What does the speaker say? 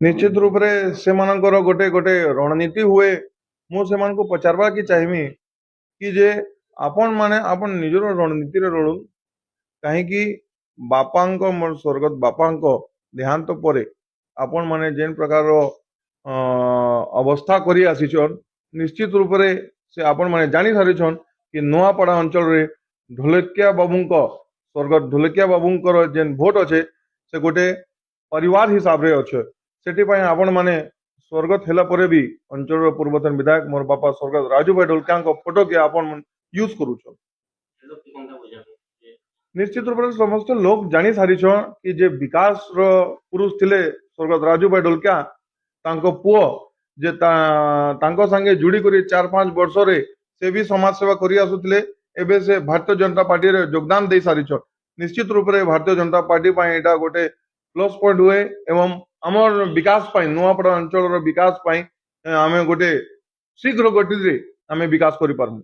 निश्चित रूप रे सेमानकर गोटे गोटे रणनीति हुए मु सेमानकु पचारबा की चाहिमी कि जे आपण माने आपण निजर रणनीति रे रणु कहीं बापांको मोर स्वर्गत बापांको देहांत परे आपण माने जेन प्रकार अवस्था करी आसीछन निश्चित रूप रे से आपण माने जानी सारिछन कि नुआपड़ा अंचल रे ढोलकिया बाबूंको स्वर्गत ढोलकिया बाबूंकर जेन भोट अच्छे से गोटे परिवार हिसाब रे अच्छे सेठी पई आपण माने स्वर्गत हेला परे भी अंचल पूर्वतन विधायक मोर बापा स्वर्गत राजू भाई ढोलकिया फोटो के आपण यूज करूछन निश्चित रूप से समस्त लोग जानी सारी कि जे विकास रो पुरुष थिले स्वर्गत राजू भाई ढोलकिया तांको पुओ जे तांको संगे जुड़ी करी 4-5 वर्ष रे से भी समाज सेवा करी आसुथिले एबे से भारतीय जनता पार्टी रे योगदान दे सारी निश्चित रूप से भारतीय जनता पार्टी पाई एटा गोटे प्लस पॉइंट हुए एवं हमर विकास पाई नुआपड़ा अंचल रो विकास पाई आमे गोटे शीघ्र गति रे आमे विकास करि पारमु।